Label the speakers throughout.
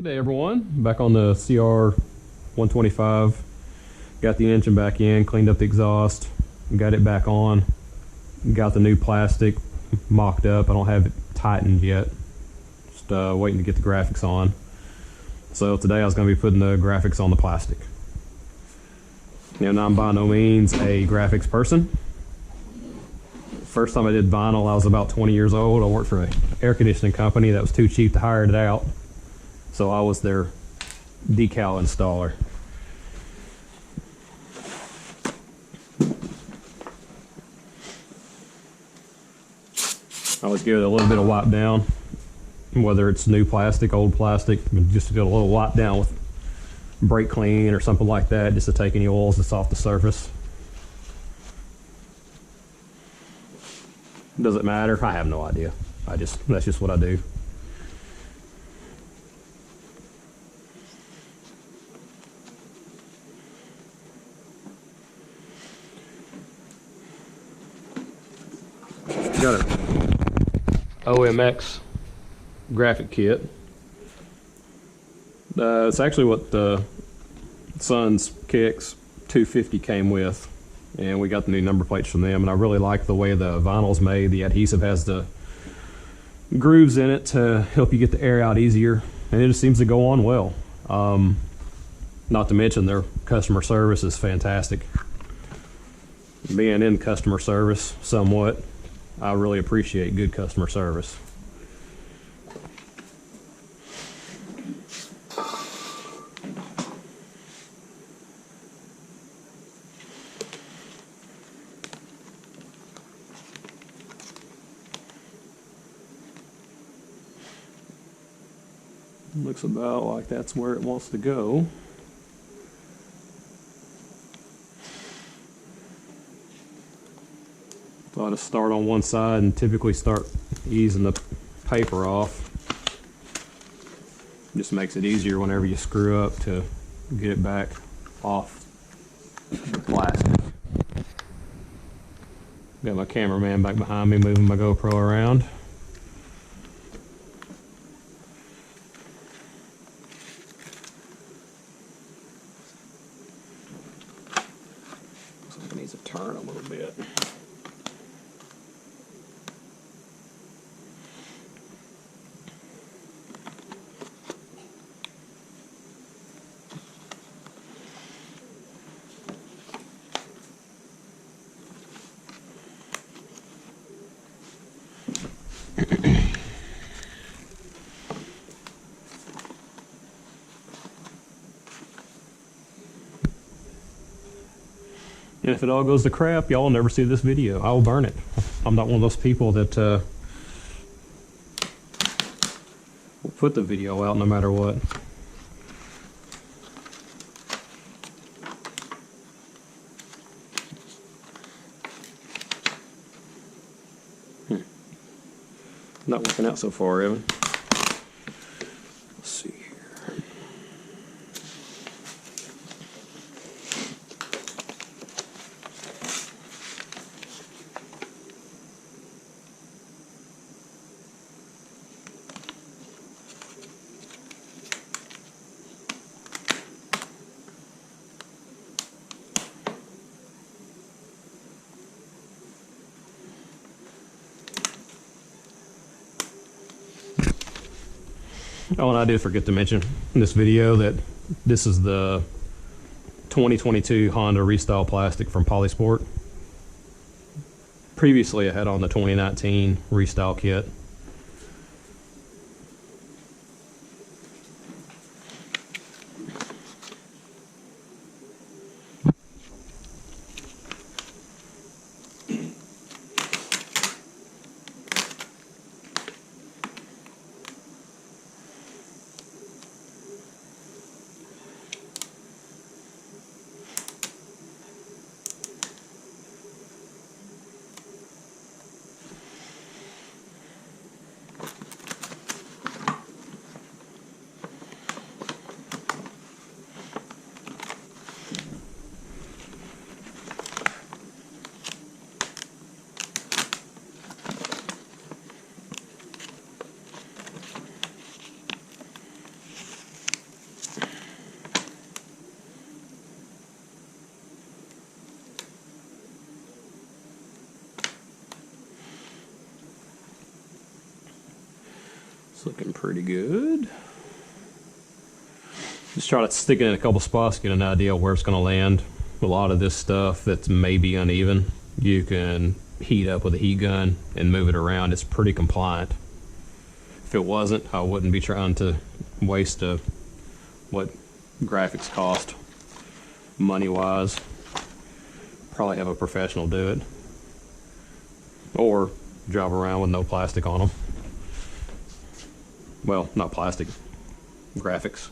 Speaker 1: Good day, everyone. Back on the Cr125. Got the engine back in, cleaned up the exhaust, got it back on. Got the new plastic mocked up. I don't have it tightened yet. Just waiting to get the graphics on. So today I was going to be putting the graphics on the plastic. Now I'm by no means a graphics person. First time I did vinyl, I was about 20 years old. I worked for an air conditioning company that was too cheap to hire it out. So I was their decal installer. I always give it a little bit of wipe down, whether it's new plastic, old plastic, just to get a little wipe down with brake clean or something like that, just to take any oils that's off the surface. Does it matter? I have no idea. That's just what I do. Got an OMX graphic kit. It's actually what the Sun's Kicks 250 came with, and we got the new number plates from them, and I really like the way the vinyl's made. The adhesive has the grooves in it to help you get the air out easier, and it just seems to go on well. Not to mention their customer service is fantastic. Being in customer service somewhat, I really appreciate good customer service. Looks about like that's where it wants to go. Thought to start on one side and typically start easing the paper off. Just makes it easier whenever you screw up to get it back off the plastic. Got my cameraman back behind me moving my GoPro around. Looks like it needs to turn a little bit. And if it all goes to crap, y'all will never see this video. I will burn it. I'm not one of those people that will put the video out no matter what. Not working out so far, Evan. Let's see here. Oh, and I did forget to mention in this video that this is the 2022 Honda Restyle plastic from Polysport. Previously, I had on the 2019 Restyle kit. It's looking pretty good. Just try to stick it in a couple spots, get an idea where it's going to land. A lot of this stuff that's maybe uneven, you can heat up with a heat gun and move it around. It's pretty compliant. If it wasn't, I wouldn't be trying to waste what graphics cost money-wise. Probably have a professional do it, or drive around with no plastic on them. Well, not plastic, graphics.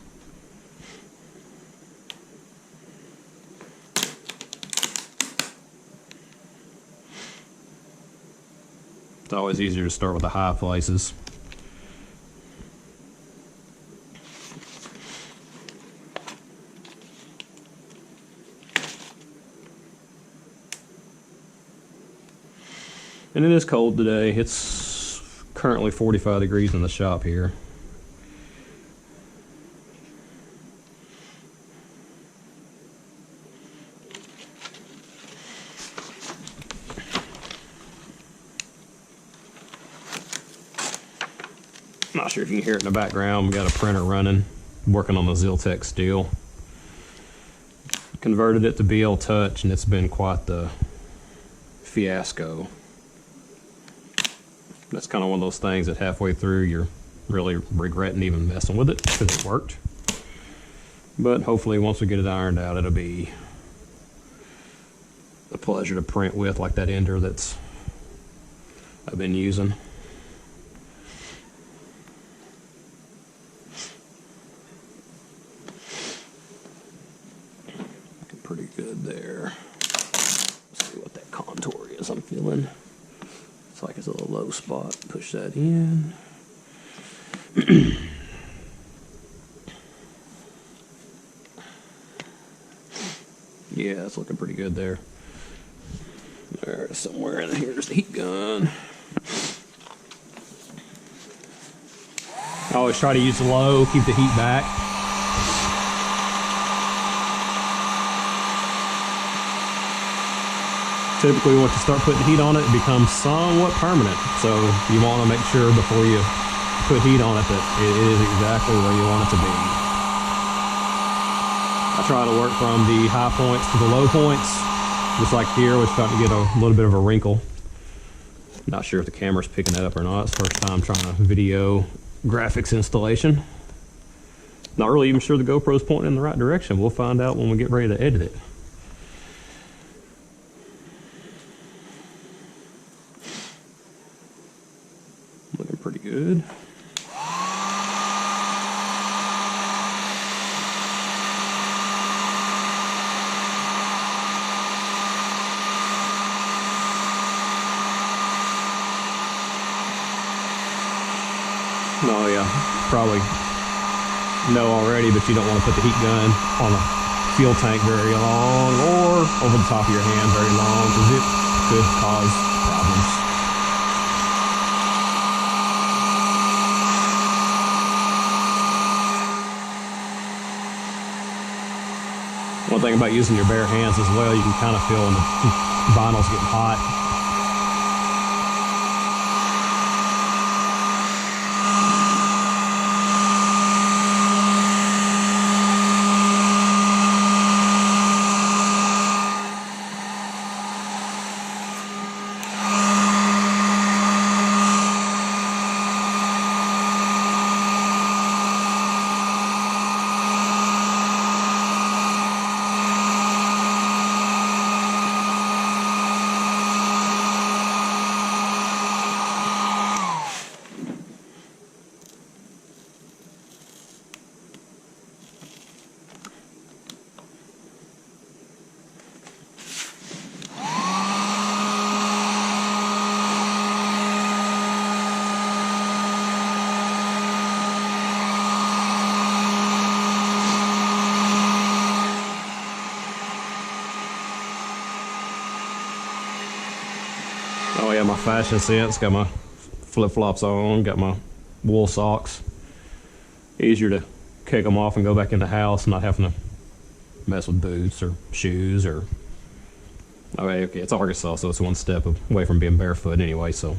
Speaker 1: It's always easier to start with the high places. And it is cold today. It's currently 45 degrees in the shop here. Not sure if you can hear it in the background. We got a printer running, working on the Ziltech steel. Converted it to BL Touch, and it's been quite the fiasco. That's kind of one of those things that halfway through you're really regretting even messing with it because it worked. But hopefully once we get it ironed out, it'll be a pleasure to print with, like that ender that's I've been using. Looking pretty good there. Let's see what that contour is I'm feeling. It's like it's a little low spot. Push that in. Yeah, it's looking pretty good there. There's somewhere in here's the heat gun. I always try to use low, keep the heat back. Typically, once you start putting heat on it, it becomes somewhat permanent. So you want to make sure before you put heat on it that it is exactly where you want it to be. I try to work from the high points to the low points, just like here, we're starting to get a little bit of a wrinkle. Not sure if the camera's picking that up or not. It's the first time trying to video graphics installation. Not really even sure the GoPro's pointing in the right direction. We'll find out when we get ready to edit it. Looking pretty good. Oh yeah, probably know already, but you don't want to put the heat gun on a fuel tank very long or over the top of your hand very long because it could cause problems. One thing about using your bare hands as well, you can kind of feel when the vinyl's getting hot. Oh yeah, my fashion sense, got my flip-flops on, got my wool socks. Easier to kick them off and go back in the house, not having to mess with boots or shoes or... Okay, it's Arkansas, so it's one step away from being barefoot anyway, so...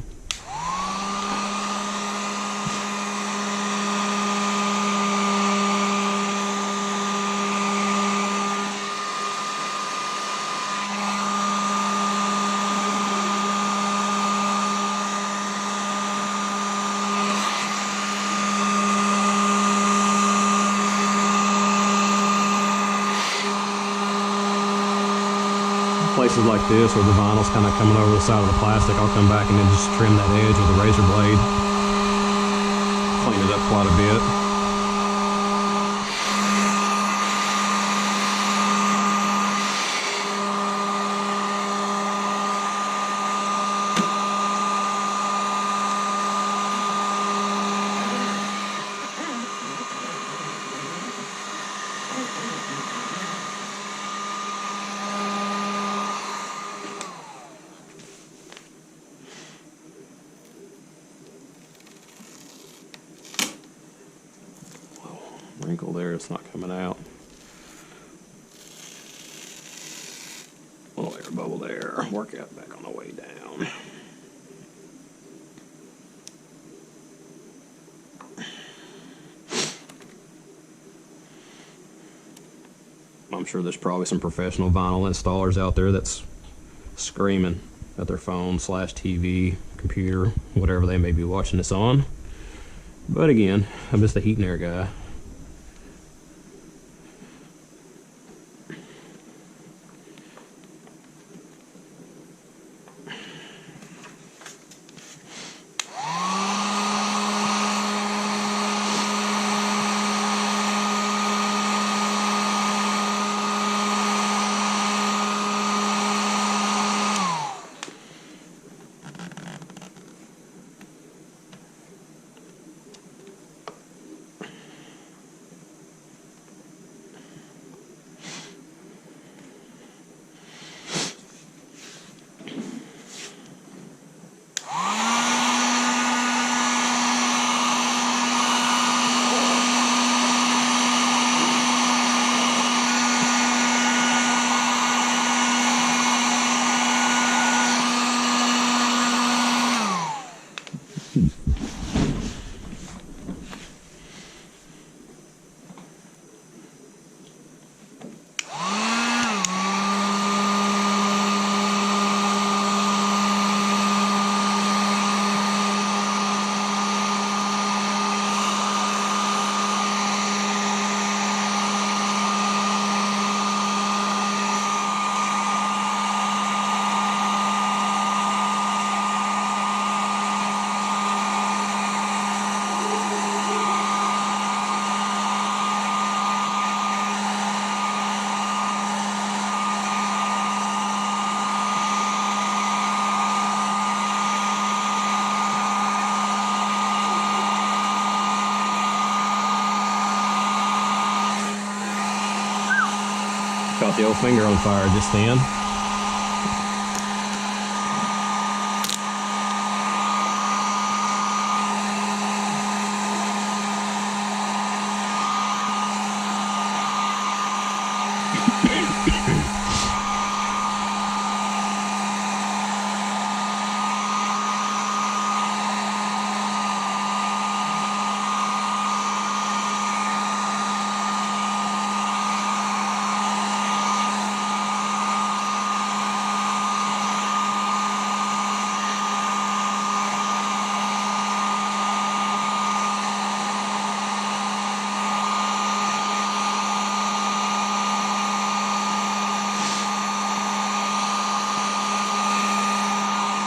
Speaker 1: places like this where the vinyl's kind of coming over the side of the plastic, I'll come back and then just trim that edge with a razor blade. Clean it up quite a bit. Wrinkle there, it's not coming out. Little air bubble there. Work out back on the way down. I'm sure there's probably some professional vinyl installers out there that's screaming at their phone / TV, computer, whatever they may be watching this on. But again, I'm just a heat and air guy. Caught the old finger on fire just then.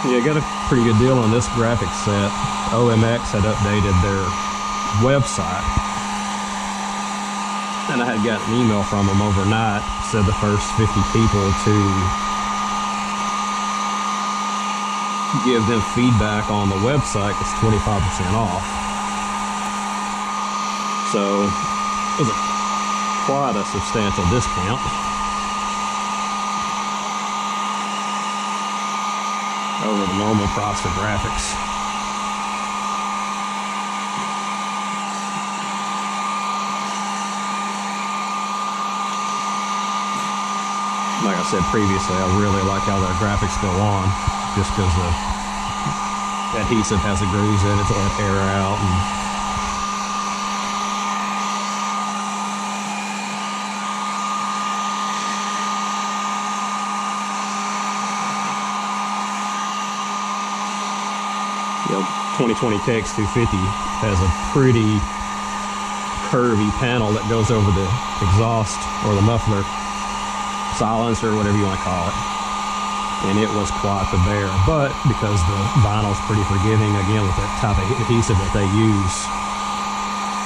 Speaker 1: Yeah, got a pretty good deal on this graphics set. OMX had updated their website, and I had got an email from them overnight. Said the first 50 people to give them feedback on the website is 25% off. So it was quite a substantial discount over the normal price for graphics. Like I said previously, I really like how their graphics go on, just because the adhesive has the grooves in it to let air out. And you know, 2020 KX250 has a pretty curvy panel that goes over the exhaust or the muffler, silencer, whatever you want to call it. and it was quite the bear. But because the vinyl's pretty forgiving, again, with that type of adhesive that they use,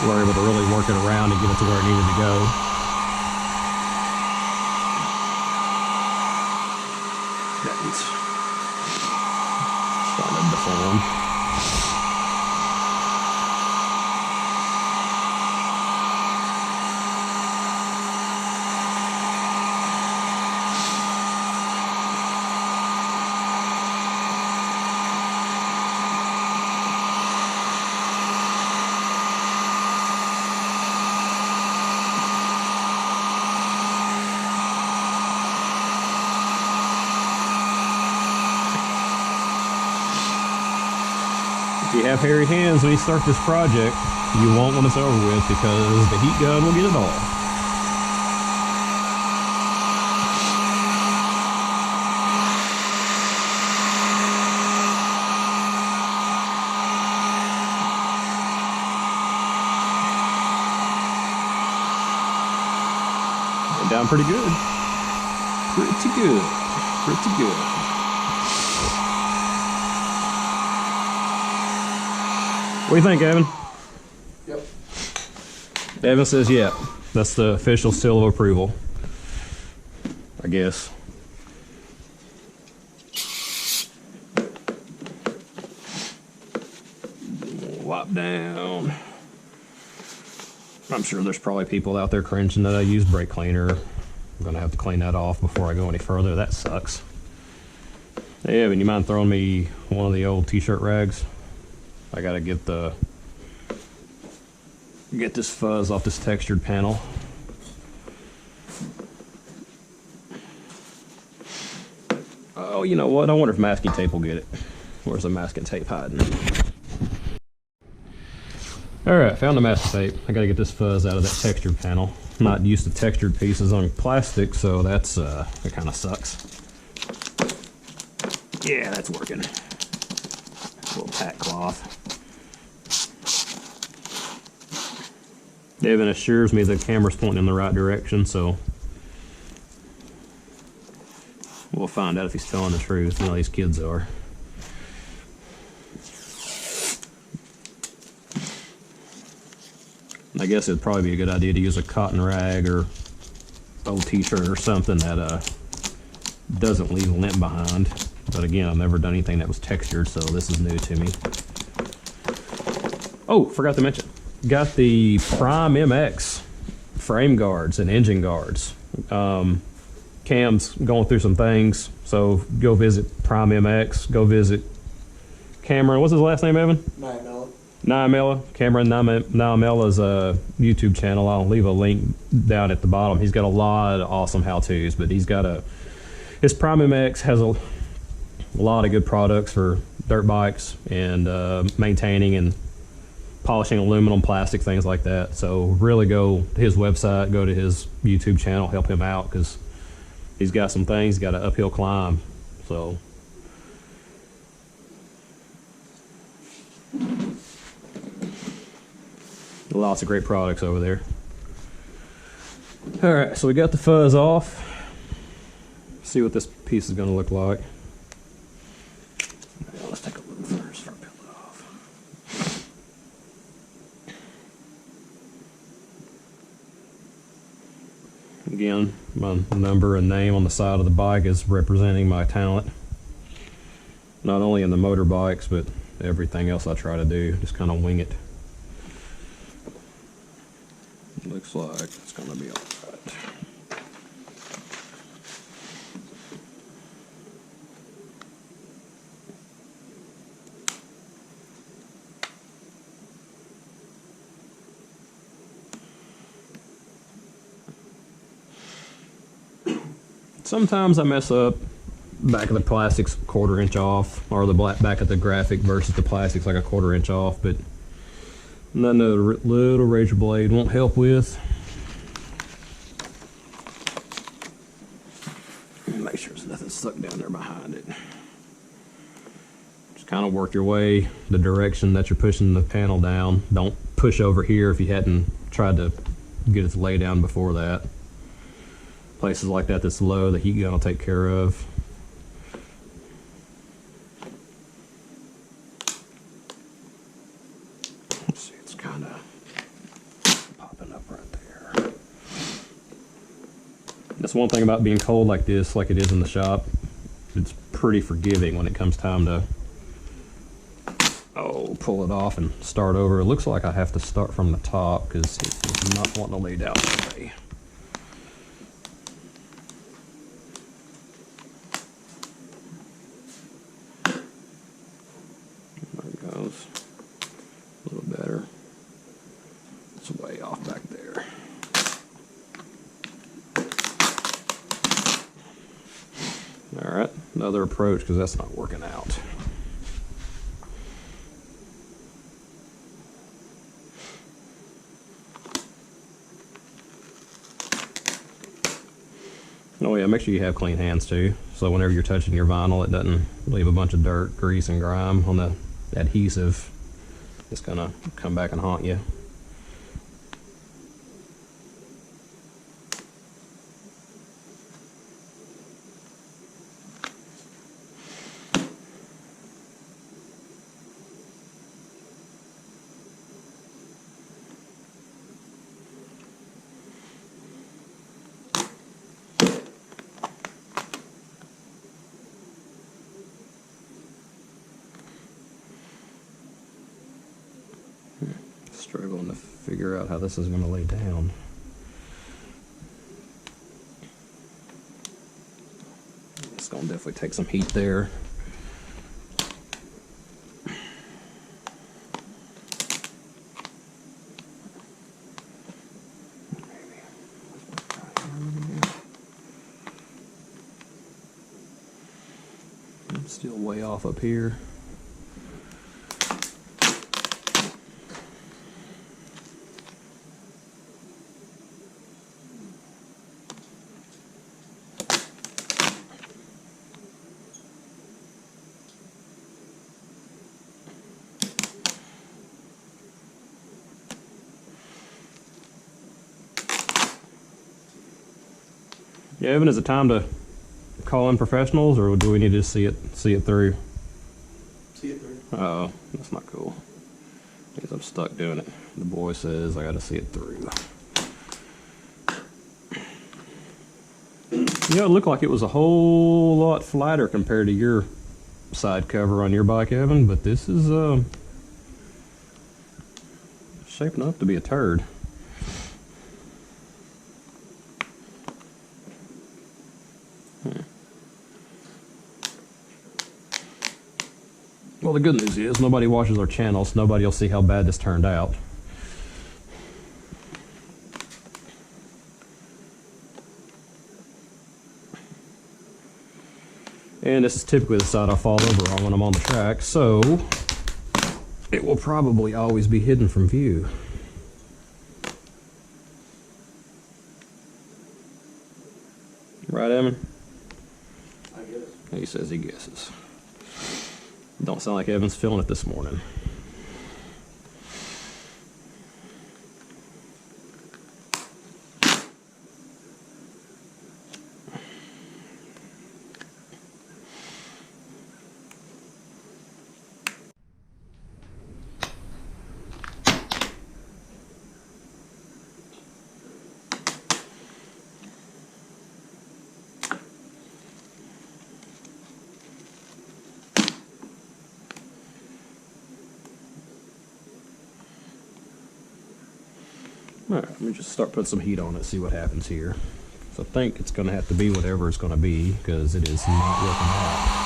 Speaker 1: we're able to really work it around and get it to where it needed to go. That's starting to deform. If you have hairy hands when you start this project, you won't when it's over with, because the heat gun will get it all. Went down pretty good. Pretty good. Pretty good. What do you think, Evan?
Speaker 2: Yep.
Speaker 1: Evan says, yeah. That's the official seal of approval, I guess. Wipe down. I'm sure there's probably people out there cringing that I use brake cleaner. I'm gonna have to clean that off before I go any further. That sucks. Hey, Evan, you mind throwing me one of the old t-shirt rags? I gotta get this fuzz off this textured panel. Oh, you know what? I wonder if masking tape will get it. Where's the masking tape hiding? Alright, found the masking tape. I gotta get this fuzz out of that textured panel. I'm not used to textured pieces on plastic, so that's that kind of sucks. Yeah, that's working. A little tack cloth. Evan assures me the camera's pointing in the right direction, so we'll find out if he's telling the truth. You know, these kids are. I guess it'd probably be a good idea to use a cotton rag or old t-shirt or something that doesn't leave a lint behind. But again, I've never done anything that was textured, so this is new to me. Oh, forgot to mention. Got the Pryme MX frame guards and engine guards. Cam's going through some things, so go visit Pryme MX. Go visit Cameron. What's his last name, Evan? Nyamela. Cameron Nyamela's YouTube channel. I'll leave a link down at the bottom. He's got a lot of awesome how-tos, but he's got his Pryme MX has a lot of good products for dirt bikes and maintaining and polishing aluminum, plastic, things like that. So really go to his website, go to his YouTube channel, help him out, because he's got some things, he's got an uphill climb. So lots of great products over there. All right, so we got the fuzz off. See what this piece is going to look like. Now, let's take a look first before I peel it off. Again, my number and name on the side of the bike is representing my talent. Not only in the motorbikes, but everything else I try to do. Just kind of wing it. Looks like it's going to be all right. Sometimes I mess up. Back of the plastic's 1/4 inch off, or the back of the graphic versus the plastic's like a 1/4 inch off, but nothing a little razor blade won't help with. Make sure there's nothing stuck down there behind it. Just kind of work your way the direction that you're pushing the panel down. Don't push over here if you hadn't tried to get it to lay down before that. Places like that that's low, the heat gun will take care of. That's one thing about being cold like this, like it is in the shop. It's pretty forgiving when it comes time to pull it off and start over. It looks like I have to start from the top because it's not wanting to lay down today. There it goes. A little better. It's way off back there. Alright, another approach because that's not working out. Oh yeah, make sure you have clean hands too, so whenever you're touching your vinyl it doesn't leave a bunch of dirt, grease, and grime on the adhesive. It's gonna come back and haunt you. Struggling to figure out how this is going to lay down. It's going to definitely take some heat there. I'm still way off up here. Yeah, Evan, is it time to call in professionals, or do we need to see it through?
Speaker 2: See it through.
Speaker 1: Oh, that's not cool. Because I'm stuck doing it. The boy says I got to see it through. You know, it looked like it was a whole lot flatter compared to your side cover on your bike, Evan, but this is shaping up to be a turd. Well, the good news is nobody watches our channel, so nobody will see how bad this turned out. And this is typically the side I fall over on when I'm on the track, so it will probably always be hidden from view. Right, Evan?
Speaker 2: I guess.
Speaker 1: He says he guesses. Don't sound like Evan's feeling it this morning. Alright, let me just start putting some heat on it, see what happens here. So I think it's going to have to be whatever it's going to be, because it is not working out.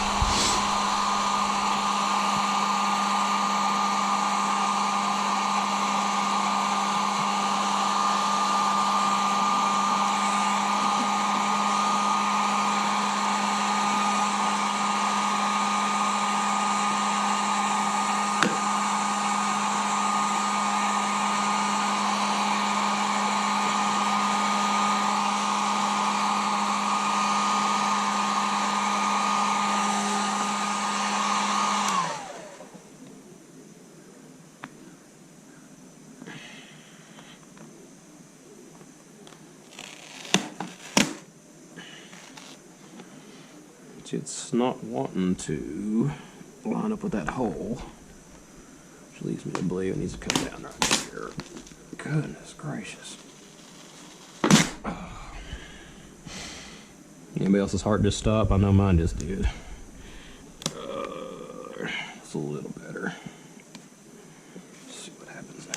Speaker 1: It's not wanting to line up with that hole, which leaves me to believe it needs to come down right here. Goodness gracious. Anybody else's heart just stopped? I know mine just did. It's a little better. Let's see what happens now.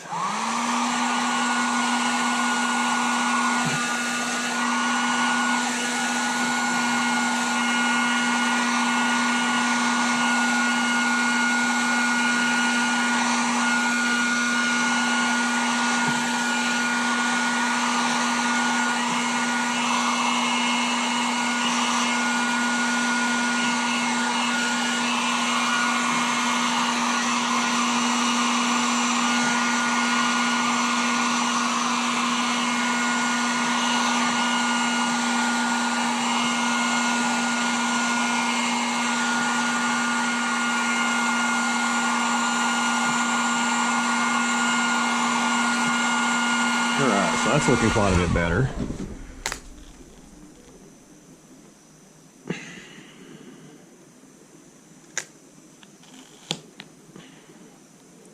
Speaker 1: Alright, so that's looking quite a bit better.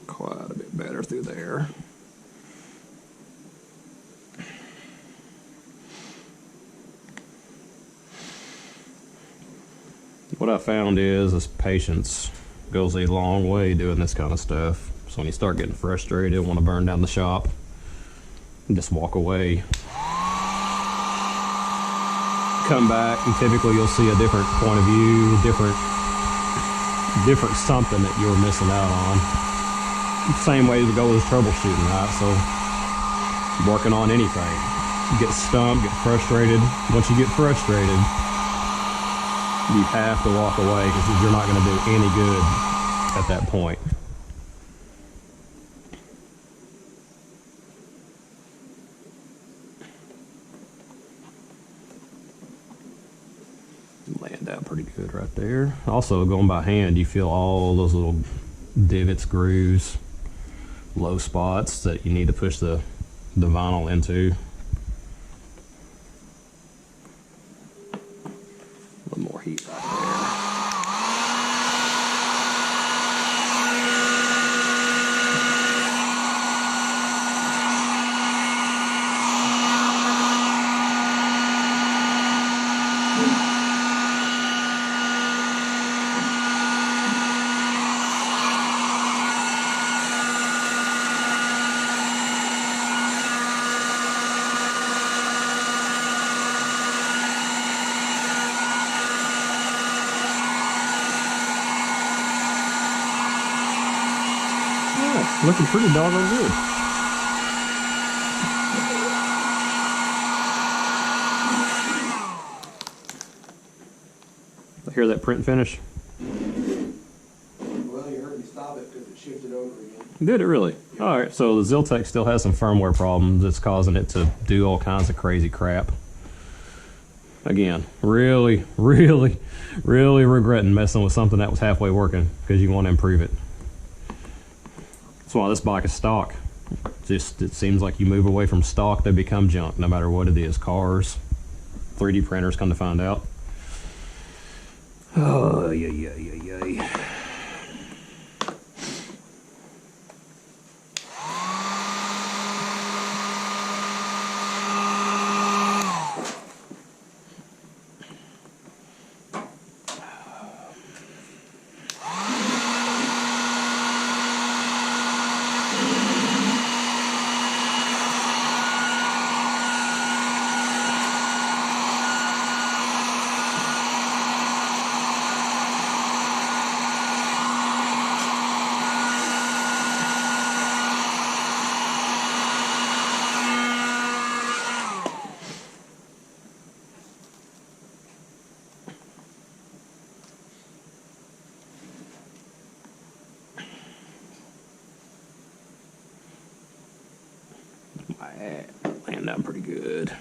Speaker 1: Quite a bit better through there. What I found is patience goes a long way doing this kind of stuff. So when you start getting frustrated, want to burn down the shop, just walk away. Come back, and typically you'll see a different point of view, different something that you were missing out on. Same way to go with troubleshooting, right? So working on anything, you get stumped, get frustrated. Once you get frustrated, you have to walk away because you're not going to do any good at that point. Laying down pretty good right there. Also, going by hand, you feel all those little divots, grooves, low spots that you need to push the vinyl into. A little more heat right there. Looking pretty doggone good. I hear that print finish?
Speaker 2: Well, you heard me stop it because it shifted over again.
Speaker 1: Did it really? Alright, so the Ziltech still has some firmware problems that's causing it to do all kinds of crazy crap. Again, really regretting messing with something that was halfway working because you want to improve it. That's why this bike is stock. Just, it seems like you move away from stock, they become junk, no matter what it is. Cars, 3D printers, come to find out. Oh, yeah. Laying down pretty good.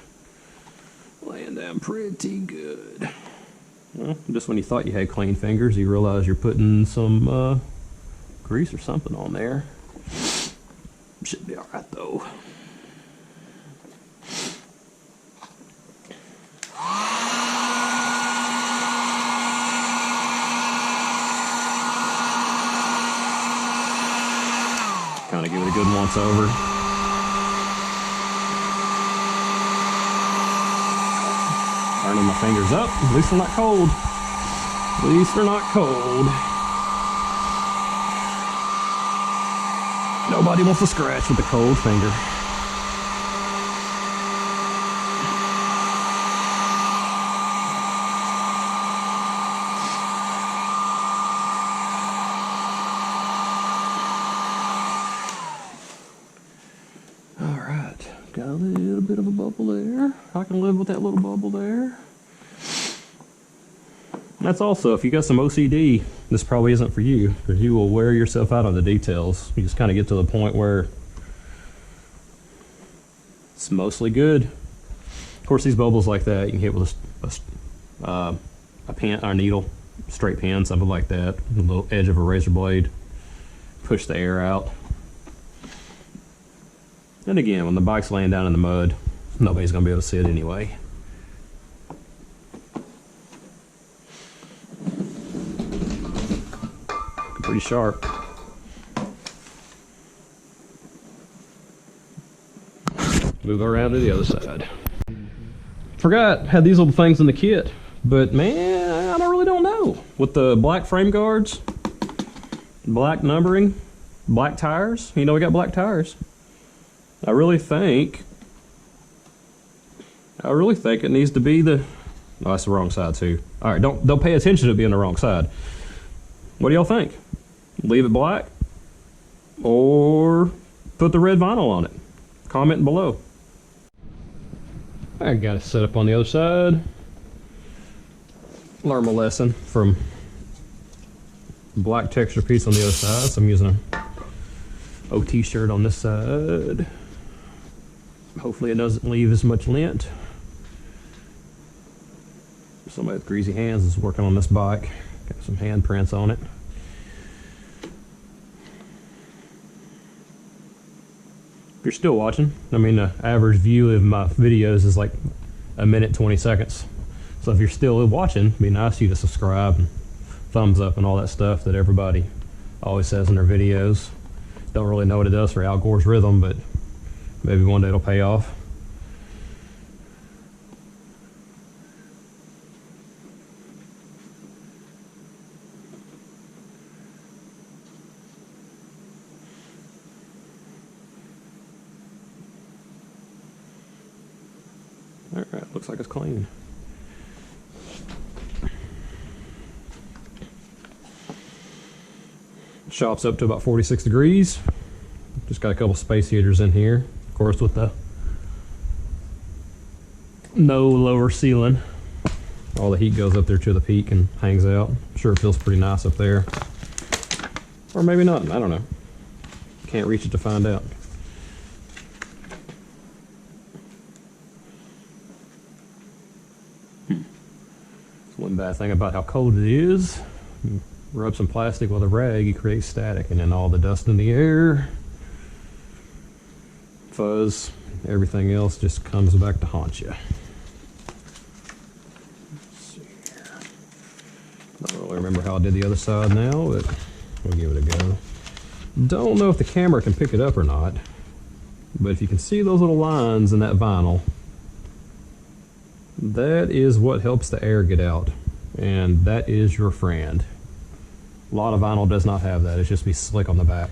Speaker 1: Laying down pretty good. Well, just when you thought you had clean fingers, you realize you're putting some grease or something on there. Should be alright though. Kind of give it a good once over. Turning my fingers up. At least they're not cold. At least they're not cold. Nobody wants to scratch with a cold finger. Alright, got a little bit of a bubble there. I can live with that little bubble there. That's also, if you got some OCD, this probably isn't for you, because you will wear yourself out on the details. You just kind of get to the point where it's mostly good. Of course, these bubbles like that, you can hit with a pen or needle, straight pen, something like that, the little edge of a razor blade, push the air out. And again, when the bike's laying down in the mud, nobody's going to be able to see it anyway. Pretty sharp. Move around to the other side. Forgot, had these little things in the kit, but man, I really don't know. With the black frame guards, black numbering, black tires, you know we got black tires. I really think it needs to be the, oh, that's the wrong side too. All right, don't pay attention to it being the wrong side. What do y'all think? Leave it black or put the red vinyl on it? Comment below. I got it set up on the other side. Learn my lesson from black texture piece on the other side. So I'm using an OT shirt on this side. Hopefully it doesn't leave as much lint. Somebody with greasy hands is working on this bike. Got some handprints on it. If you're still watching, I mean the average view of my videos is like a minute 20 seconds. So if you're still watching, it'd be nice of you to subscribe and thumbs up and all that stuff that everybody always says in their videos. Don't really know what it does for Al Gore's rhythm, but maybe one day it'll pay off. Alright, looks like it's clean. Shop's up to about 46 degrees. Just got a couple space heaters in here. Of course, with the no lower ceiling, all the heat goes up there to the peak and hangs out. I'm sure it feels pretty nice up there. Or maybe not, I don't know. Can't reach it to find out. One bad thing about how cold it is, you rub some plastic with a rag, you create static, and then all the dust in the air, fuzz, everything else just comes back to haunt you. Let's see here. Don't really remember how I did the other side now, but we'll give it a go. Don't know if the camera can pick it up or not, but if you can see those little lines in that vinyl, that is what helps the air get out, and that is your friend. A lot of vinyl does not have that. It's just be slick on the back.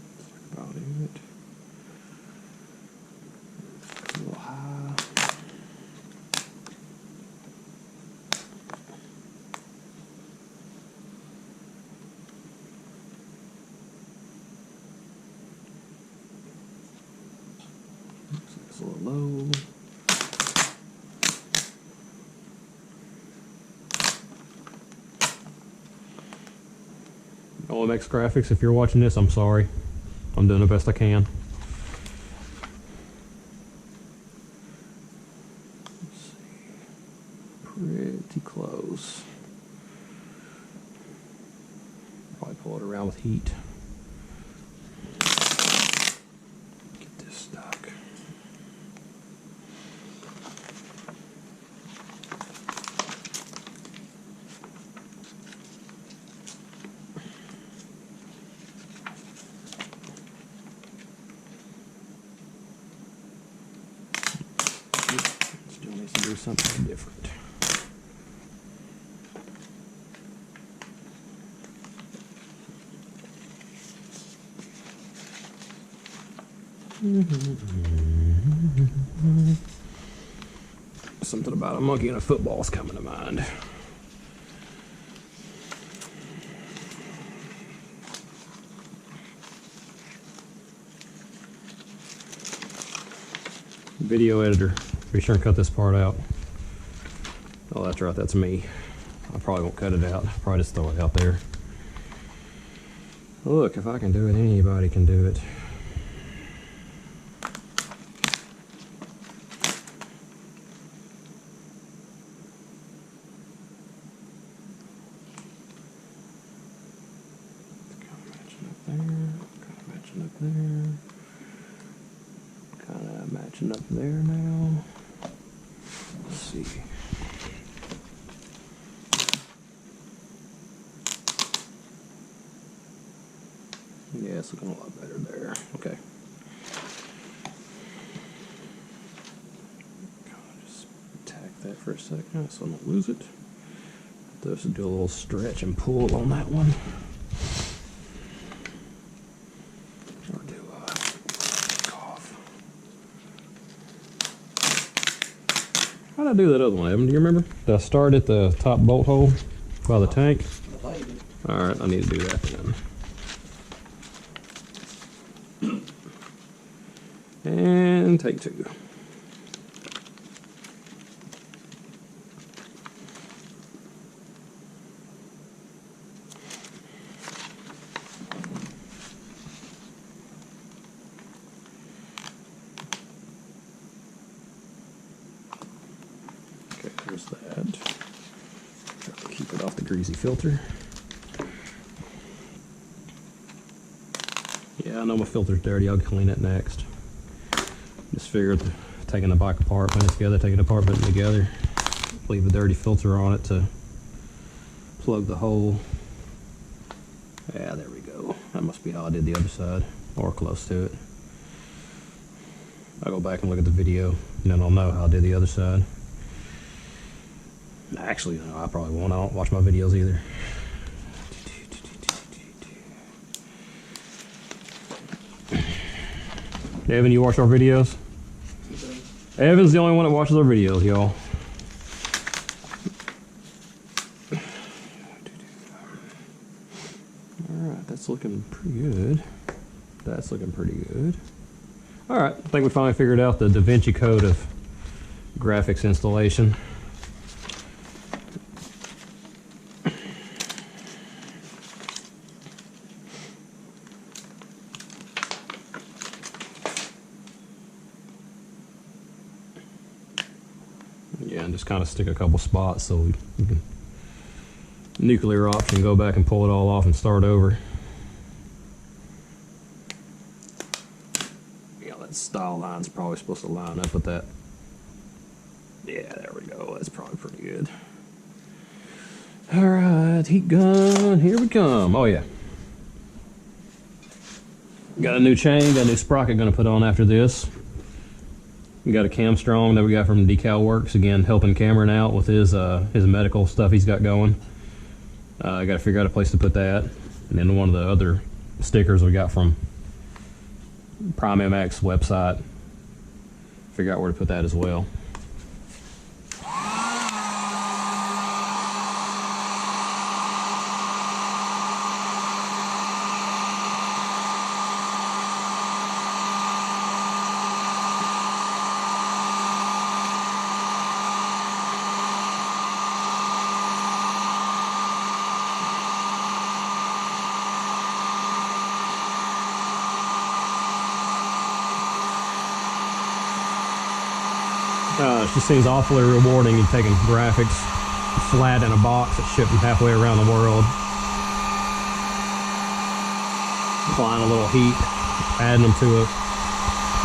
Speaker 1: That's about it. A little high. It's a little low. OMX Graphics, if you're watching this, I'm sorry. I'm doing the best I can. Let's see. Pretty close. Probably pull it around with heat. Get this stuck. needs to do something different. Something about a monkey and a football is coming to mind. Video editor, be sure and cut this part out. Oh, that's right, that's me. I probably won't cut it out. I'll probably just throw it out there. Look, if I can do it, anybody can do it. Matching up there now. Let's see. Yeah, it's looking a lot better there. Okay. Just tack that for a second so I don't lose it. Just do a little stretch and pull on that one. How did I do that other one, Evan? Do you remember? Did I start at the top bolt hole by the tank? Alright, I need to do that then. And take two. There's that. Try to keep it off the greasy filter. Yeah, I know my filter's dirty. I'll clean it next. Just figured taking the bike apart, putting it together, taking it apart, putting it together. Leave a dirty filter on it to plug the hole. Yeah, there we go. That must be how I did the other side, or close to it. I'll go back and look at the video, and then I'll know how I did the other side. Actually, no, I probably won't. I don't watch my videos either. Evan, you watch our videos? Evan's the only one that watches our videos, y'all. Alright, that's looking pretty good. That's looking pretty good. Alright, I think we finally figured out the Da Vinci Code of graphics installation. Yeah, and just kind of stick a couple spots so we can nuclear option, go back and pull it all off and start over. Yeah, that style line's probably supposed to line up with that. Yeah, there we go. That's probably pretty good. Alright, heat gun, here we come. Oh yeah. Got a new chain, got a new sprocket gonna put on after this. We got a Cam Strong that we got from Decal Works, again helping Cameron out with his medical stuff he's got going. I got to figure out a place to put that, and then one of the other stickers we got from Pryme MX website. Figure out where to put that as well. It just seems awfully rewarding. You're taking graphics flat in a box that's shipping halfway around the world, applying a little heat, adding them to a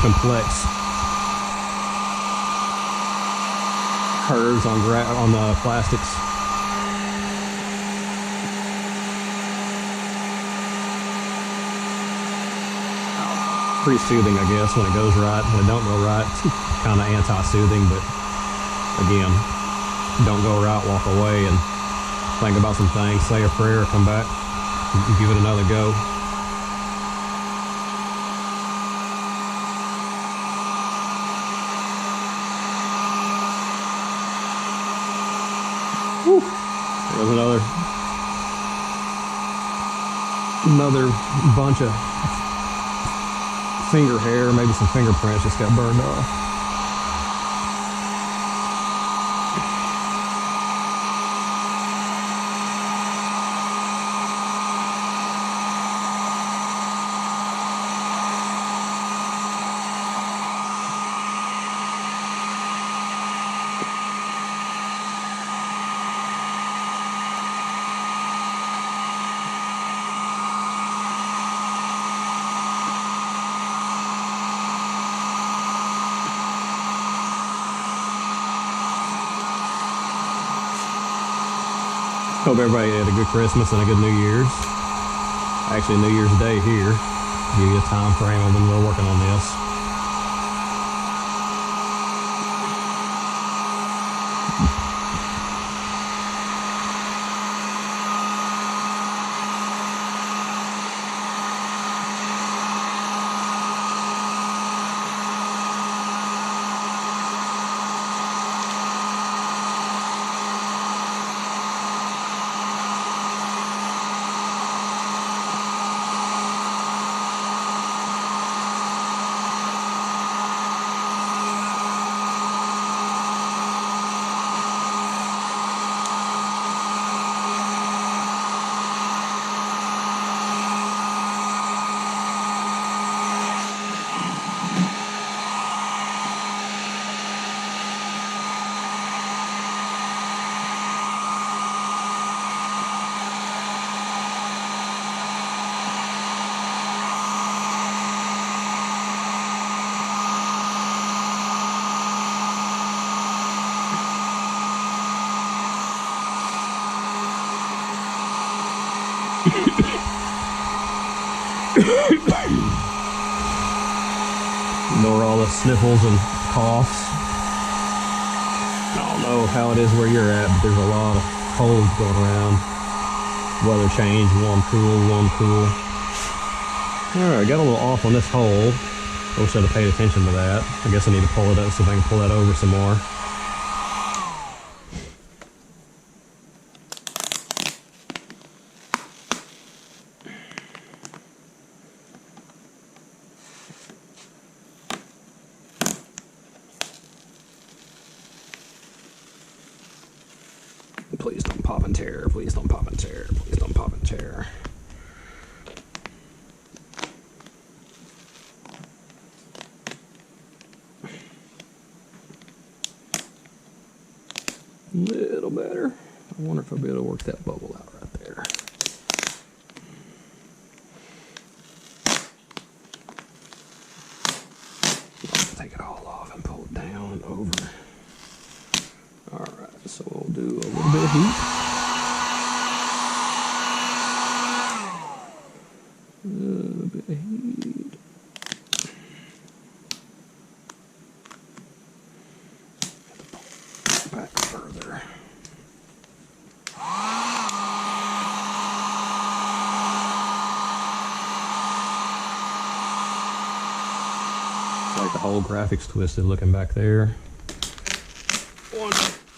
Speaker 1: complex curves on the plastics. Pretty soothing, I guess, when it goes right. When it don't go right, it's kind of anti-soothing, but Again, don't go right, walk away and think about some things, say a prayer, come back, and give it another go. Whew. There's another bunch of finger hair, maybe some fingerprints just got burned off. Hope everybody had a good Christmas and a good New Year's. Actually, New Year's Day here. Give you a time frame of when we're working on this. Ignore all the sniffles and coughs. I don't know how it is where you're at, but there's a lot of colds going around. Weather change, warm, cool. Alright, got a little off on this hole. I wish I'd have paid attention to that. I guess I need to pull it up so if I can pull that over some more. Please don't pop and tear, please don't pop and tear, please don't pop and tear. Little better. I wonder if I'll be able to work that bubble out right there. Take it all off and pull it down and over. Alright, so we'll do a little bit of heat. A little bit of heat. Back further. It's like the whole graphics twisted looking back there.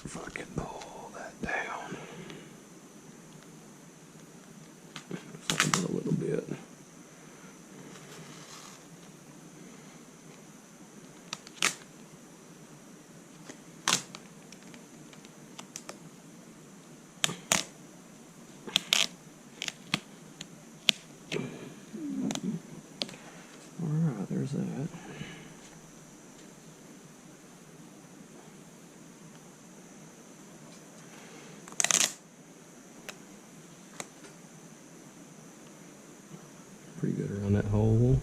Speaker 1: If I can pull that down. Looks like I did a little bit. Alright, there's that. Pretty good around that hole.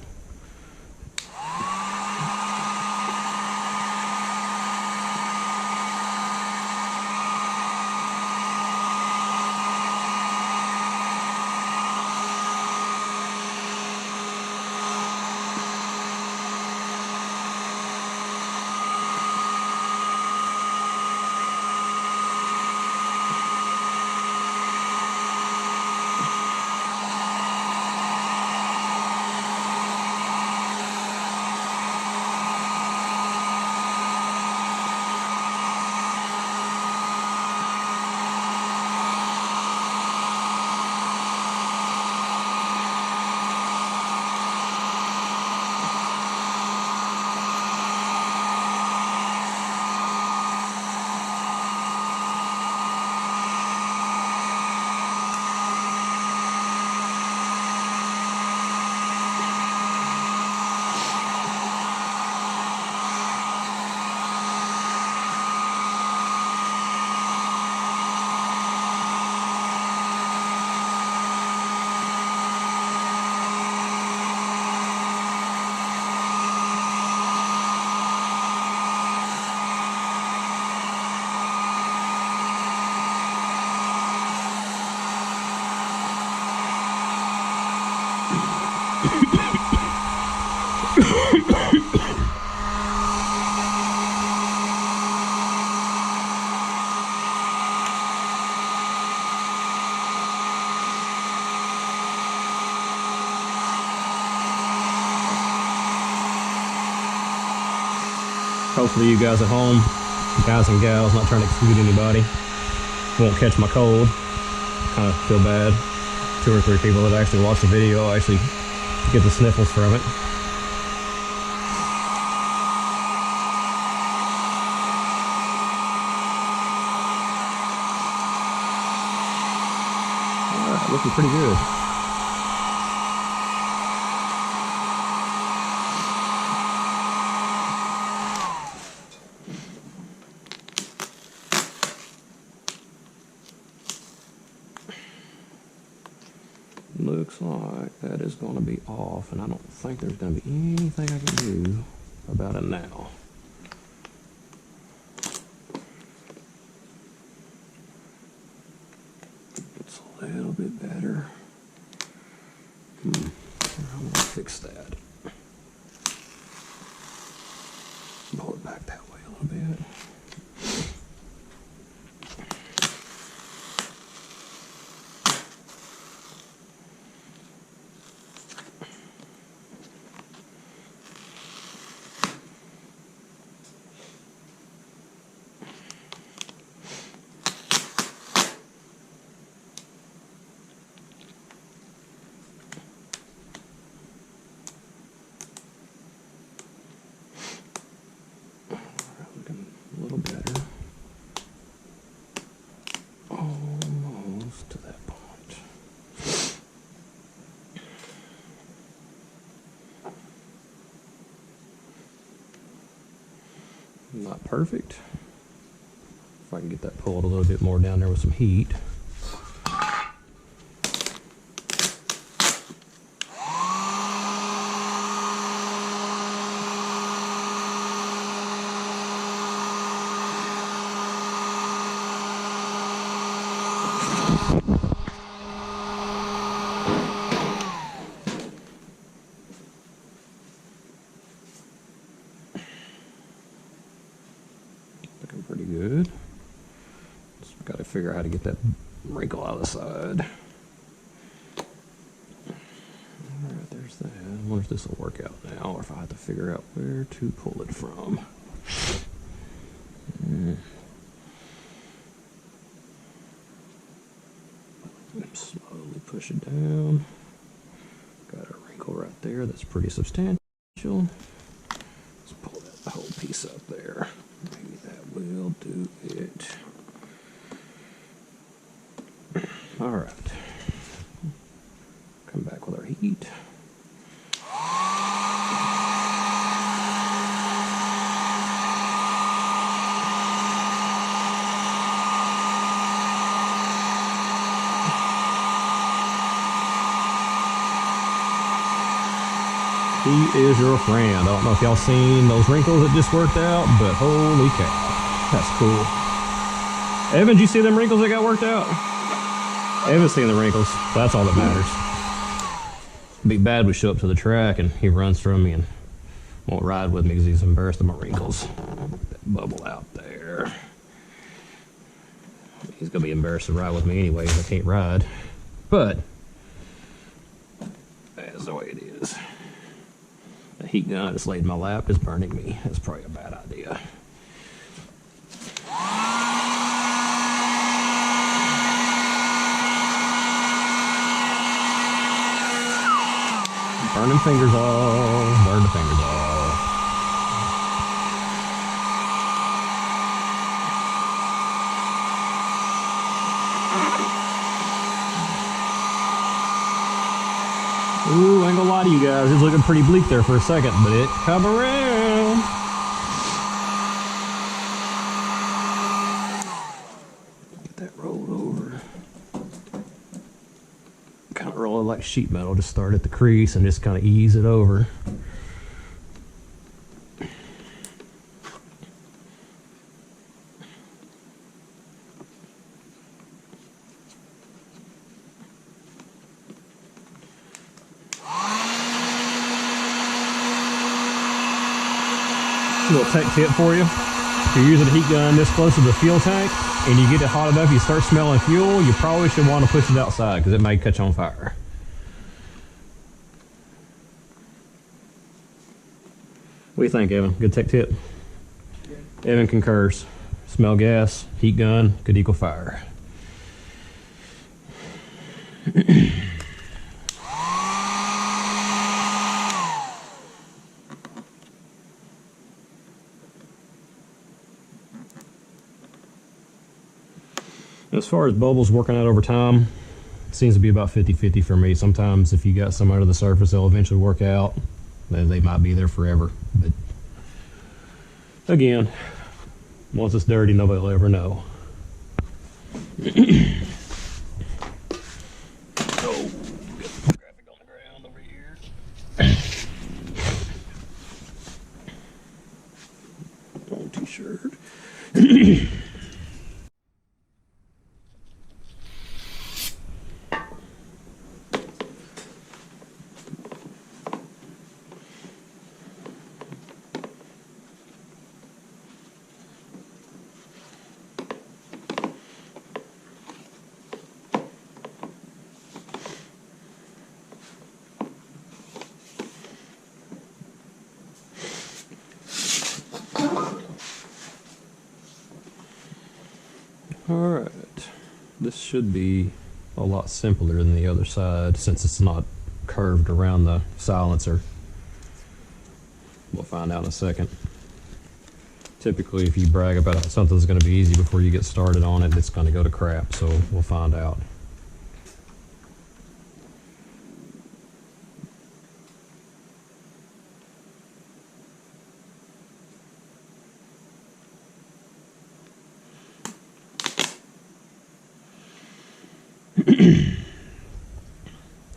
Speaker 1: Hopefully you guys at home, guys and gals, not trying to exclude anybody, won't catch my cold. Kind of feel bad. 2 or 3 people that actually watch the video actually get the sniffles from it. Alright, looking pretty good. Looks like that is going to be off, and I don't think there's going to be anything I can do about it now. It's a little bit better. I'm going to fix that. Pull it back that way a little bit. A little better. Almost to that point. Not perfect. If I can get that pulled a little bit more down there with some heat. Looking pretty good. Just got to figure out how to get that wrinkle out of the side. Alright, there's that. I wonder if this will work out now, or if I have to figure out where to pull it from. Slowly push it down. Got a wrinkle right there that's pretty substantial. Let's pull that whole piece up there. Maybe that will do it. Alright. Come back with our heat. He is your friend. I don't know if y'all seen those wrinkles that just worked out, but holy cow, that's cool. Evan, did you see them wrinkles that got worked out? Evan's seen the wrinkles. That's all that matters. It'd be bad we show up to the track and he runs from me and won't ride with me because he's embarrassed of my wrinkles. That bubble out there. He's gonna be embarrassed to ride with me anyway because I can't ride. But that's the way it is. The heat gun I just laid in my lap is burning me. That's probably a bad idea. Burn them fingers off. Burn the fingers off. Ooh, I ain't gonna lie to you guys. It's looking pretty bleak there for a second, but it come around. Get that rolled over. Kind of roll it like sheet metal. Just start at the crease and just kind of ease it over. Little tech tip for you. If you're using a heat gun this close to the fuel tank and you get it hot enough, you start smelling fuel, you probably should want to push it outside because it may catch on fire. What do you think, Evan? Good tech tip? Evan concurs. Smell gas, heat gun, could equal fire. As far as bubbles working out over time, it seems to be about 50-50 for me. Sometimes if you got some under the surface, they'll eventually work out. They might be there forever. But again, once it's dirty, nobody will ever know. Oh, got graphic on the ground over here. Wrong t-shirt. Alright, this should be a lot simpler than the other side since it's not curved around the silencer. We'll find out in a second. Typically, if you brag about how something's going to be easy before you get started on it, it's going to go to crap, so we'll find out.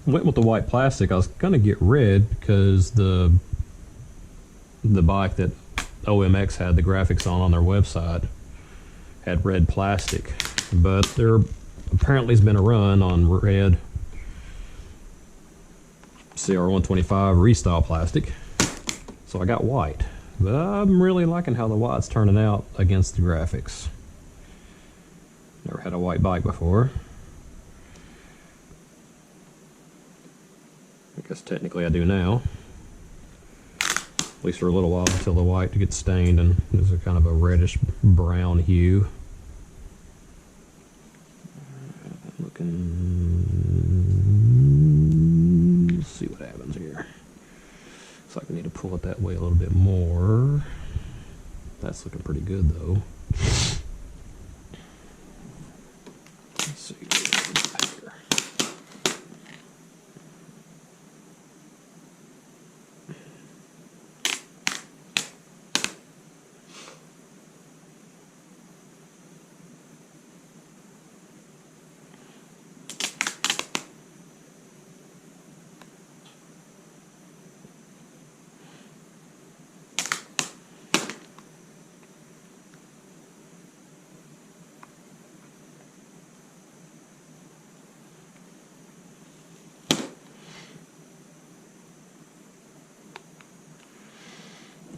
Speaker 1: Went with the white plastic. I was gonna get red because the bike that OMX had the graphics on their website had red plastic, but there apparently has been a run on red Cr125r Restyle plastic, so I got white. But I'm really liking how the white's turning out against the graphics. Never had a white bike before. I guess technically I do now. At least for a little while until the white gets stained and is a kind of a reddish brown hue. Looking. Let's see what happens here. Looks like I need to pull it that way a little bit more. That's looking pretty good though. Let's see.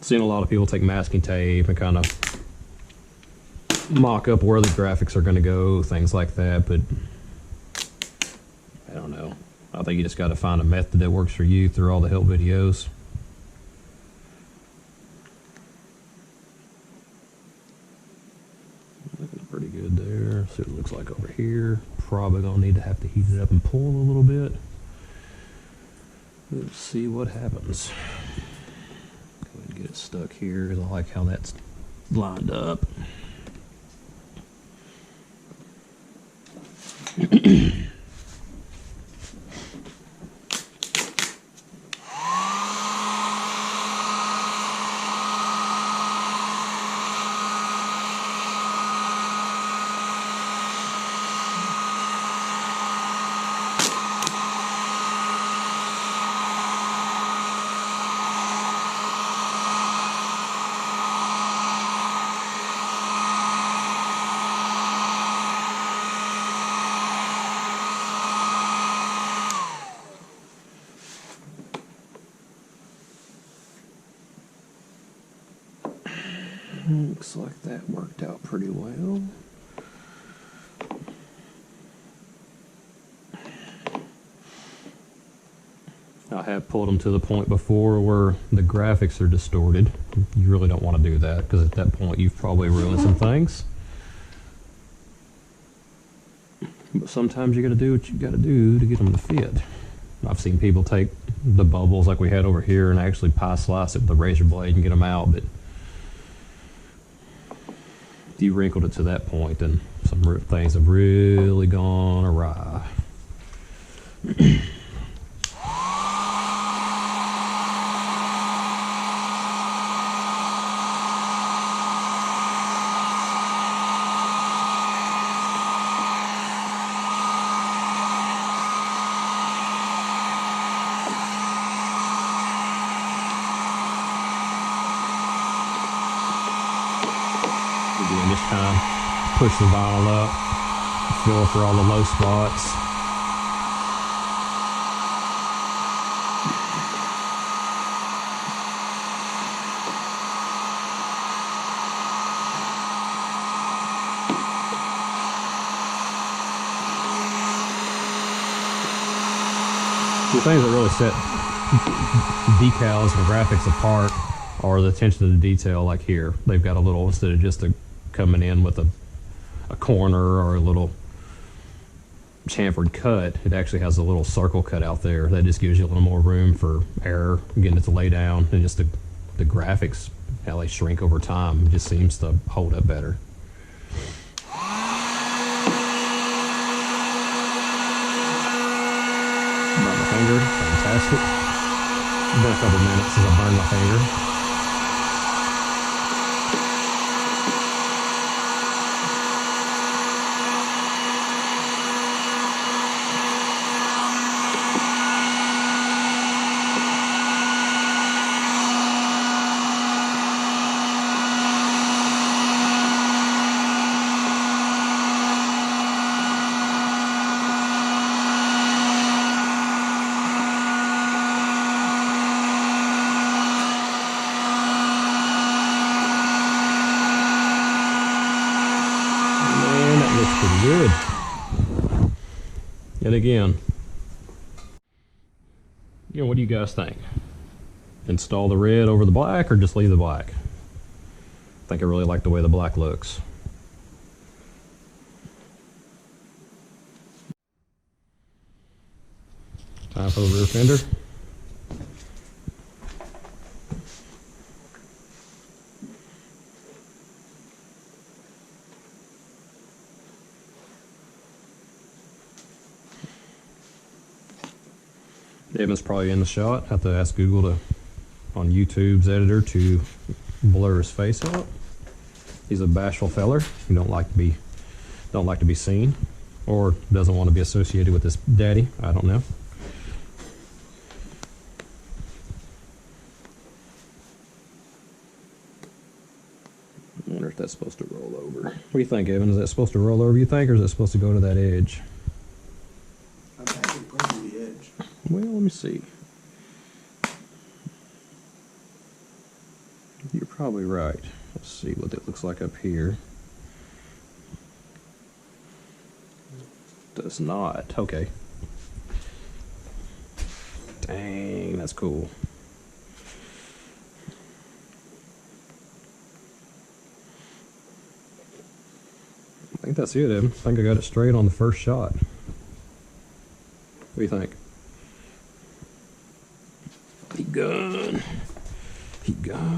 Speaker 1: Seen a lot of people take masking tape and kind of mock up where the graphics are going to go, things like that, but I don't know. I think you just got to find a method that works for you through all the help videos. Looking pretty good there. See what it looks like over here. Probably going to need to have to heat it up and pull a little bit. Let's see what happens. Get it stuck here because I like how that's lined up. Looks like that worked out pretty well. I have pulled them to the point before where the graphics are distorted. You really don't want to do that, because at that point you've probably ruined some things. But sometimes you got to do what you got to do to get them to fit. I've seen people take the bubbles like we had over here and actually pie slice it with a razor blade and get them out, but if you wrinkled it to that point, then some things have really gone awry. Again, just kind of push the vinyl up, feel for all the low spots. The things that really set decals and graphics apart are the attention to the detail. Like here, they've got a little, instead of just coming in with a corner or a little chamfered cut, it actually has a little circle cut out there. That just gives you a little more room for error, getting it to lay down, and just the graphics, how they shrink over time, just seems to hold up better. Burn my finger, fantastic. It's been a couple minutes since I burned my finger. Looks pretty good. And again, what do you guys think? Install the red over the black or just leave the black? I think I really like the way the black looks. Time for the rear fender. Evan's probably in the shot. Have to ask Google to, on YouTube's editor, to blur his face out. He's a bashful feller. He don't like to be seen, or doesn't want to be associated with his daddy. I don't know. I wonder if that's supposed to roll over. What do you think, Evan? Is that supposed to roll over, you think, or is it supposed to go to that edge?
Speaker 2: I'm actually pushing the edge.
Speaker 1: Well, let me see. You're probably right. Let's see what it looks like up here. Does not. Okay. Dang, that's cool. I think that's it, Evan. I think I got it straight on the first shot. What do you think? Heat gun. Heat gun.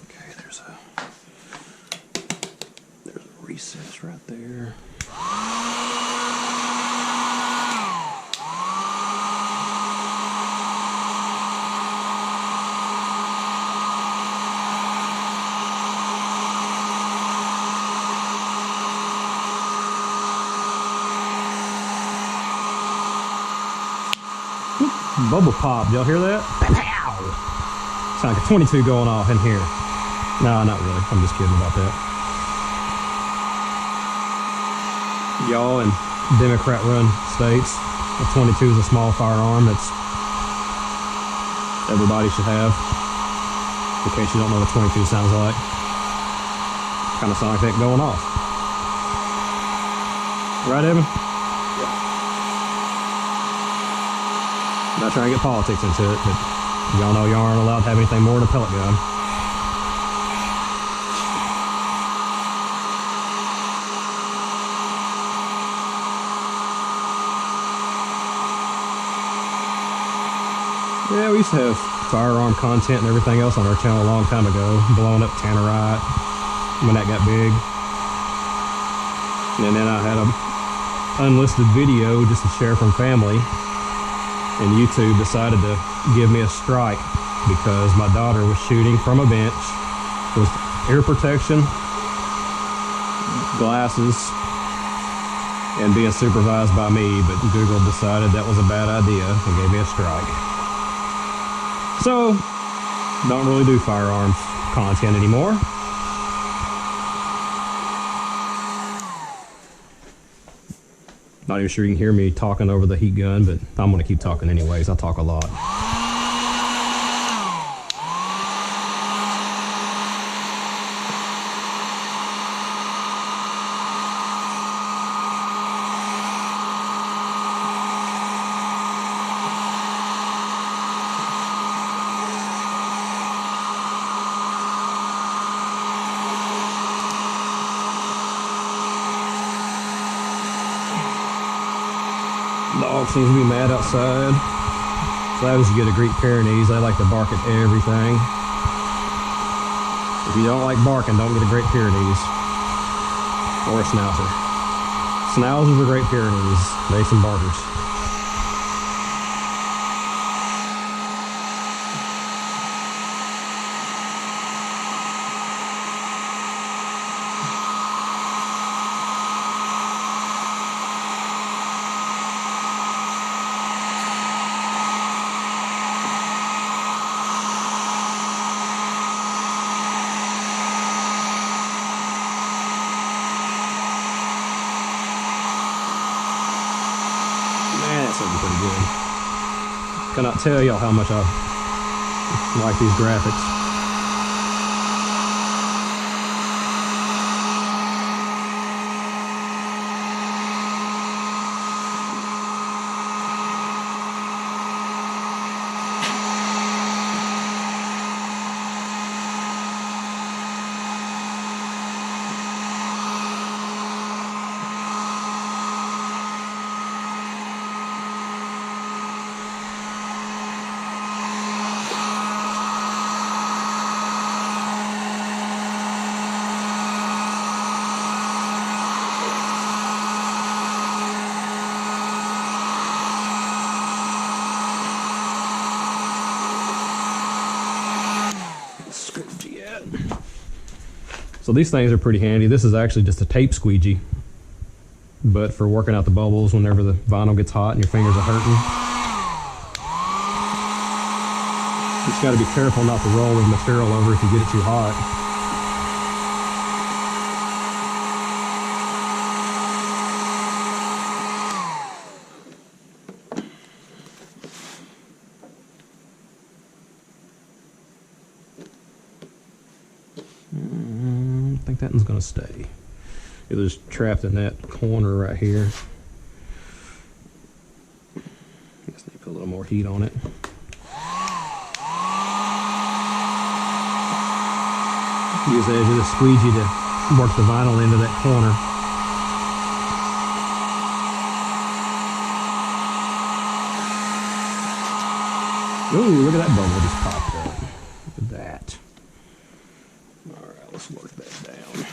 Speaker 1: Okay, there's a recess right there. Bubble pop, y'all hear that? Pow! Sound like a 22 going off in here. No, not really. I'm just kidding about that. Y'all, and Democrat-run states. A 22 is a small firearm that's everybody should have. In case you don't know what 22 sounds like. Kind of sounds like that going off. Right, Evan?
Speaker 2: Yeah.
Speaker 1: Not trying to get politics into it, but y'all know y'all aren't allowed to have anything more than a pellet gun. Yeah, we used to have firearm content and everything else on our channel a long time ago. Blowing up Tannerite when that got big. And then I had a unlisted video just to share from family. And YouTube decided to give me a strike because my daughter was shooting from a bench with ear protection, glasses, and being supervised by me. But Google decided that was a bad idea and gave me a strike. So, don't really do firearms content anymore. Not even sure you can hear me talking over the heat gun, but I'm going to keep talking anyways. I talk a lot. Dog seems to be mad outside. So as you get a Greek Pyrenees, they like to bark at everything. If you don't like barking, don't get a Great Pyrenees or a Schnauzer. Schnauzers are Great Pyrenees. They some barkers. Something pretty good. Cannot tell y'all how much I like these graphics. So these things are pretty handy. This is actually just a tape squeegee, but for working out the bubbles whenever the vinyl gets hot and your fingers are hurting. You just got to be careful not to roll the material over if you get it too hot. I think that one's going to stay. It was trapped in that corner right here. Just need to put a little more heat on it. Use the edge of the squeegee to work the vinyl into that corner. Ooh, look at that bubble just popped up. Look at that. Alright, let's work that down.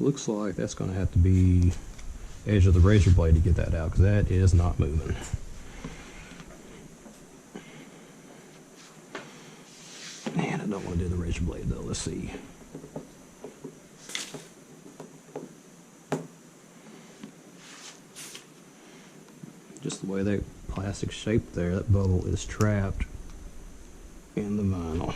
Speaker 1: Looks like that's going to have to be edge of the razor blade to get that out, because that is not moving. And I don't want to do the razor blade though. Let's see. Just the way that plastic shape there, that bubble is trapped in the vinyl.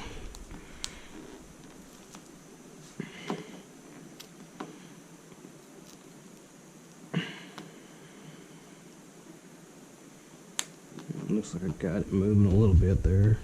Speaker 1: Looks like I got it moving a little bit there.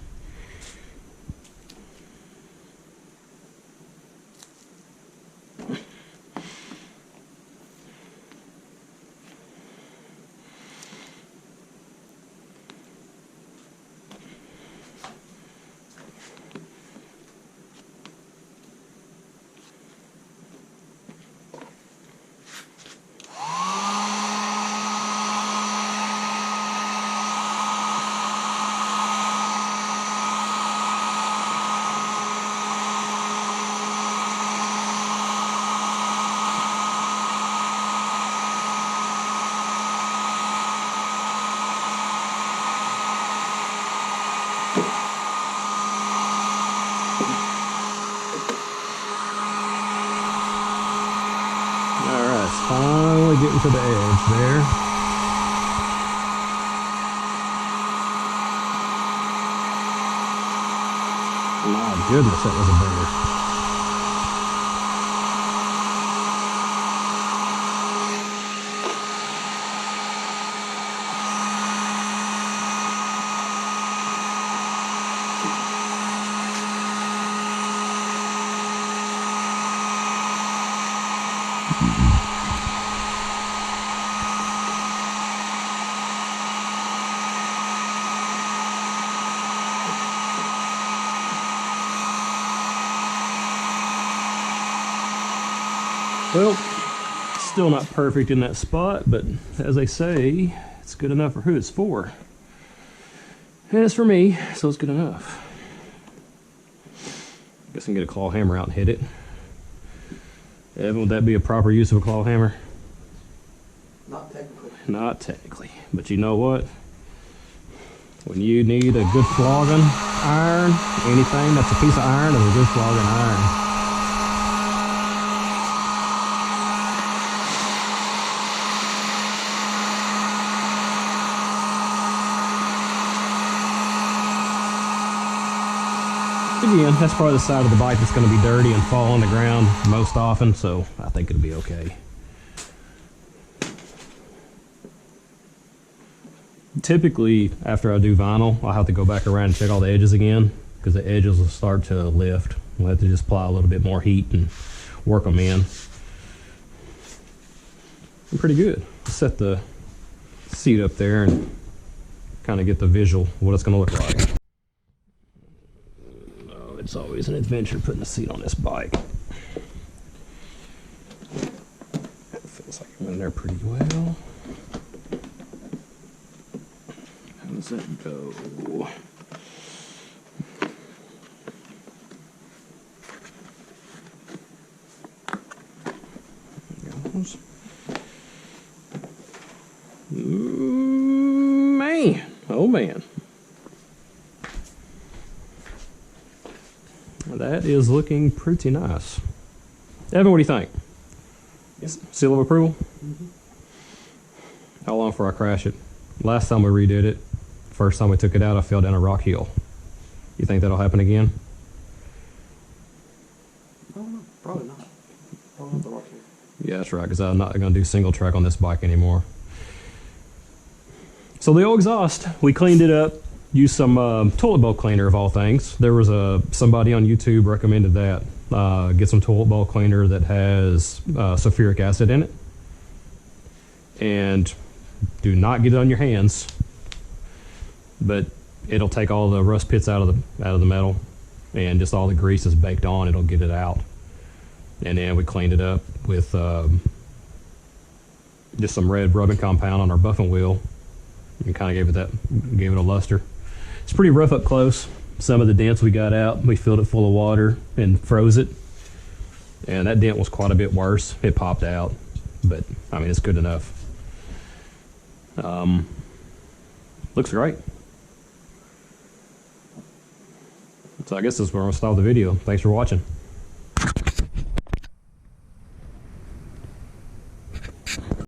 Speaker 1: Finally getting to the edge there. My goodness, that was a banger. Well, still not perfect in that spot, but as they say, it's good enough for who it's for. And it's for me, so it's good enough. Guess I can get a claw hammer out and hit it. Evan, would that be a proper use of a claw hammer?
Speaker 2: Not technically.
Speaker 1: Not technically, but you know what? When you need a good flogging iron, anything that's a piece of iron is a good flogging iron. Again, that's probably the side of the bike that's going to be dirty and fall on the ground most often, so I think it'll be okay. Typically, after I do vinyl, I'll have to go back around and check all the edges again, because the edges will start to lift. We'll have to just apply a little bit more heat and work them in. I'm pretty good. Set the seat up there and kind of get the visual of what it's going to look like. It's always an adventure putting a seat on this bike. It feels like it went in there pretty well. How does that go? There goes. Man, oh man. That is looking pretty nice. Evan, what do you think? Yep. Seal of approval? Mm-hmm. How long before I crash it? Last time we redid it, first time we took it out, I fell down a rock hill. You think that'll happen again?
Speaker 2: I don't know. Probably not. Probably not the rock hill.
Speaker 1: Yeah, that's right, because I'm not going to do single track on this bike anymore. So the old exhaust, we cleaned it up. Use some toilet bowl cleaner of all things. There was somebody on YouTube recommended that. Get some toilet bowl cleaner that has sulfuric acid in it. And do not get it on your hands, but it'll take all the rust pits out of the metal, and just all the grease is baked on, it'll get it out. And then we cleaned it up with just some red rubbing compound on our buffing wheel, and kind of gave it a luster. It's pretty rough up close. Some of the dents we got out, we filled it full of water and froze it. And that dent was quite a bit worse. It popped out, but I mean, it's good enough. Looks great. So I guess this is where I'm gonna stop the video. Thanks for watching.